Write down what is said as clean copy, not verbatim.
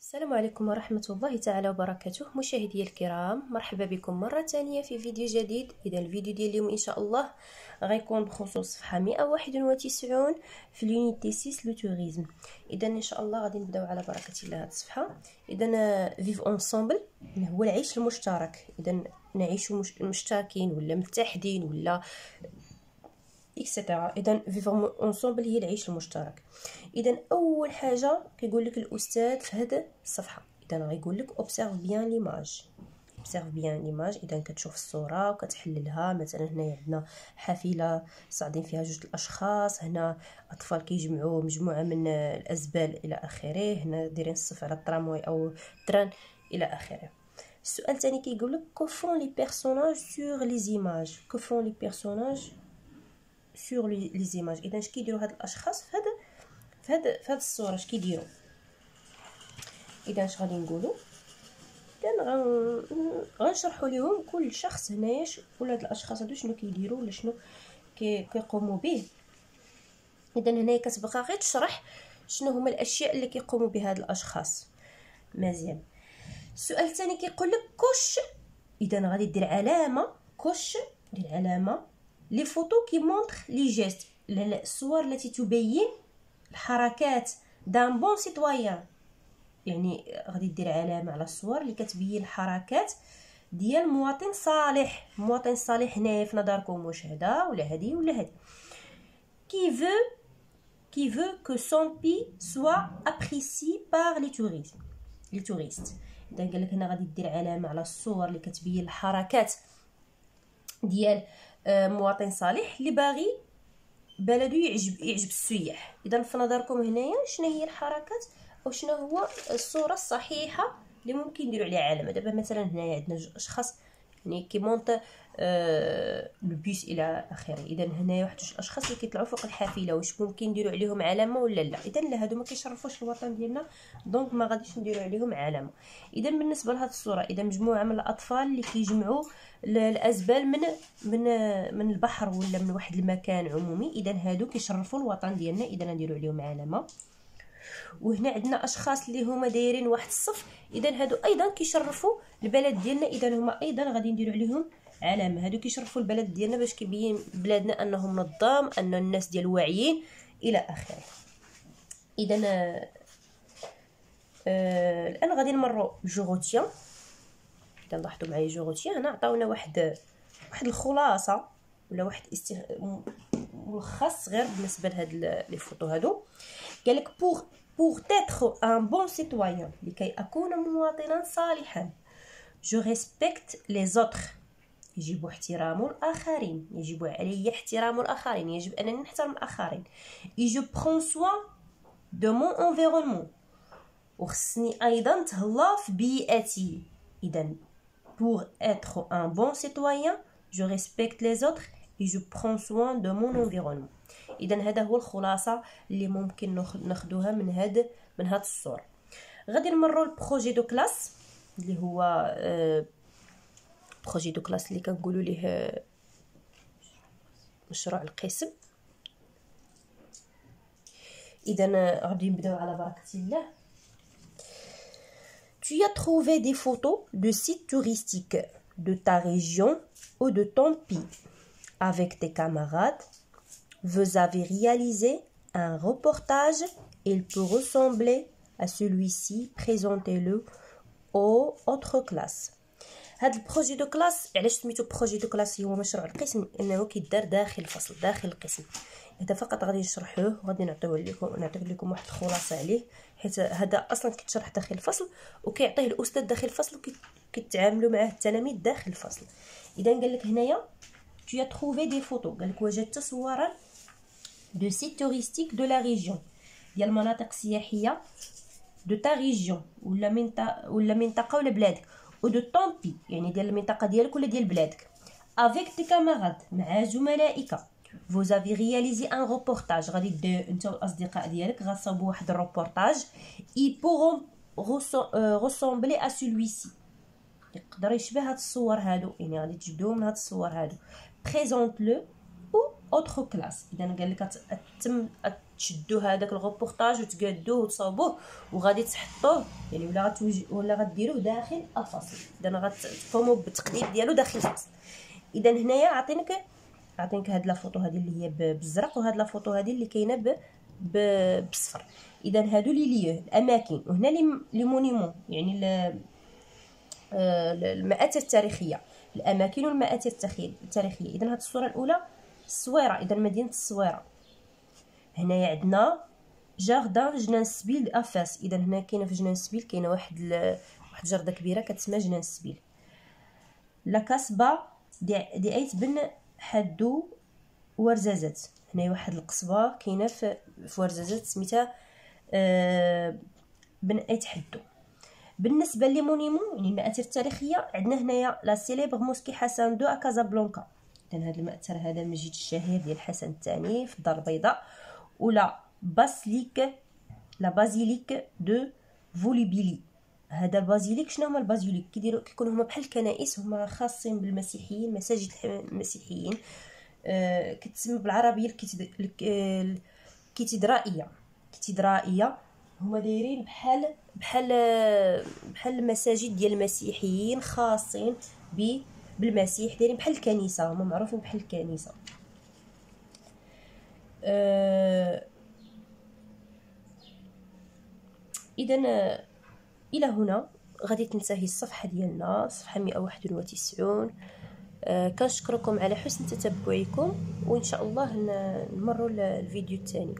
السلام عليكم ورحمة الله تعالى وبركاته. مشاهدي الكرام، مرحبا بكم مرة ثانية في فيديو جديد. إذا الفيديو ديال اليوم إن شاء الله غيكون بخصوص صفحة 191 في لونيتي 6 لو توريزم. إذا إن شاء الله غادي نبداو على بركة الله هذه الصفحة. إذا فيف أونسومبل هو العيش المشترك. إذا نعيشوا مشتركين ولا متحدين ولا اكسيتيرا. اذا فيفون اونسومبل هي العيش المشترك. اذا اول حاجه كيقول لك الاستاذ في هذه الصفحه، اذا غيقول لك اوبسيرف بيان ليماج. اوبسيرف بيان ليماج، اذا كتشوف الصوره وكتحللها. مثلا هنايا عندنا حافله صاعدين فيها جوج الاشخاص، هنا اطفال كيجمعوا مجموعه من الازبال الى اخره، هنا دايرين الصف على الترامواي او التران الى اخره. السؤال الثاني كيقول لك كوفون لي بيرسوناج سور لي زيماج. كوفون لي بيرسوناج سور لي زيماج. اذا اش كيديروا هاد الاشخاص في هاد الصوره، اش كيديروا؟ اذا اش غادي نقولوا؟ اذا غنشرحوا لهم كل شخص هنايا ولا هاد الاشخاص هادو شنو كيديروا ولا شنو كيقوموا به. اذا هنايا كتبقى غير تشرح شنو هما الاشياء اللي كيقوموا بها هاد الاشخاص. مزيان. السؤال الثاني كيقول لك كوش. اذا غادي دير علامه كوش، دير علامه لي فوتو كي مونطر لي جيست، الصور التي تبين الحركات دان بون سيتويان. يعني غادي دير علامه على الصور اللي كتبين الحركات ديال مواطن صالح. مواطن صالح هنايا في نظركم واش هذا ولا هذه ولا هذه؟ qui veut que son pays soit apprécié par les touristes. اذا قال لك هنا غادي دير علامه على الصور اللي كتبين الحركات ديال مواطن صالح اللي باغي بلدو يعجب السياح. اذا في نظركم هنايا شنو هي الحركات او شنو هو الصوره الصحيحه اللي ممكن نديروا عليها علامه؟ دابا مثلا هنايا عندنا جوج اشخاص يعني كيمونط لو بيس الى اخره. اذا هنايا واحد جوج اشخاص اللي كيطلعوا فوق الحافله، واش ممكن نديروا عليهم علامه ولا لا؟ اذا لا، هادو ما كيشرفوش الوطن ديالنا، دونك ما غاديش نديروا عليهم علامه. اذا بالنسبه لهاد الصوره، اذا مجموعه من الاطفال اللي كيجمعوا الازبال من البحر ولا من واحد المكان عمومي، اذا هادو كيشرفوا الوطن ديالنا، اذا نديروا عليهم علامه. وهنا عندنا اشخاص اللي هما دايرين واحد الصف، اذا هادو ايضا كيشرفوا البلد ديالنا، اذا هما ايضا غادي نديروا عليهم علامه. هادو كيشرفوا البلد ديالنا باش كيبين بلادنا انه منظم، ان الناس ديال واعيين الى اخره. اذا الان غادي نمروا جوغوتيان. اذا لاحظوا معايا جوغوتيان هنا عطاونا واحد الخلاصه ولا واحد ملخص غير بالنسبه لهاد لي فوتو هادو. قالك pour être un bon citoyen لكي اكون مواطنا صالحا je respecte les autres يجب احترام الاخرين، يجب علي احترام الاخرين، يجب انني نحترم الاخرين. et je prends soin de mon environnement وخصني ايضا نتهلا في بيئتي. اذا pour être un bon citoyen je respecte les autres et je prends soin de mon environnement. اذا هذا هو الخلاصه اللي ممكن ناخذوها من هاد الصوره. غادي نمروا للبروجي دو كلاس اللي هو بروجي دو كلاس اللي كنقولوا ليه مشروع القسم. اذا غادي نبداو على بركه الله. Tu as trouvé des photos de sites touristiques de ta région ou de ton pays avec tes camarades. Vous avez réalisé un reportage. Il peut ressembler à celui-ci. Présentez-le aux autres classes. هذا البروجي دو كلاس علاش سميتو بروجي دو كلاس؟ هو مشروع القسم انه كيدار داخل الفصل داخل القسم. هذا فقط غادي نشرحوه وغادي نعطيو لكم واحد الخلاصه عليه، حيت هذا اصلا كيتشرح داخل الفصل وكيعطيه الاستاذ داخل الفصل وكيتعاملوا معاه التلاميذ داخل الفصل. اذا قال لك هنايا tu as trouvé des photos، قال لك وجدت صورا de sites touristiques de la région ديال مناطق سياحيه de ta région ولا منطقه ولا بلادك، و de ton pays يعني ديال المنطقه ديالك ولا ديال بلادك. avec tes camarades مع زملائك. vous avez réalisé un reportage غادي دير انت والاصدقاء ديالك غتصاوبوا واحد الروبورتاج. ils pourront ressembler à celui-ci يقدر يشبه هاد الصور هادو، يعني غادي تجبدوه من هاد الصور هادو. présente le ou autre classe. اذا قال لك تشدوا هذاك الغوبورطاج وتقادوه وتصاوبوه وغادي تحطوه يعني ولا غديروه داخل الفصل. اذا غتقوموا بالتقليب ديالو داخل الفصل. اذا هنايا عطينك هاد لا فوطو هذه اللي هي بالزرق، وهاد لا فوطو هذه اللي كاينه بالصفر. اذا هادو لي الاماكن، وهنا لي مونيمون يعني المآثر التاريخيه، الاماكن والمآثر التاريخيه. اذا هاد الصوره الاولى الصويره، اذا مدينه الصويره. هنايا عندنا جاردان جنان السبيل دافاس. اذا هنا كاينه في جنان السبيل كاينه واحد جرده كبيره كتسمى جنان السبيل. لا كاسبا دي ايت بن حدو ورزازات. هنايا واحد القصبه كاينه في ورزازات سميتها بن ايت حدو. بالنسبه لي مونيمون يعني المآثر التاريخيه، عندنا هنايا لا سيليبر موسكي حسن دو كازابلانكا. اذا هذا المأثر هذا المسجد الشهير ديال حسن الثاني في الدار البيضاء. ولا بازيليك دو فوليبيلي. هذا البازيليك شنو هما البازيليك؟ كيكونوا هما بحال الكنائس، هما خاصين بالمسيحيين، مساجد المسيحيين. كتسمى بالعربيه الكاتدرائيه. هما دايرين بحال المساجد ديال المسيحيين خاصين بالمسيح، دايرين بحال الكنيسه، هما معروفين بحال الكنيسه. اذا الى هنا غادي تنتهي الصفحه ديالنا، صفحه 191. كنشكركم على حسن تتبعكم، وان شاء الله نمروا للفيديو الثاني.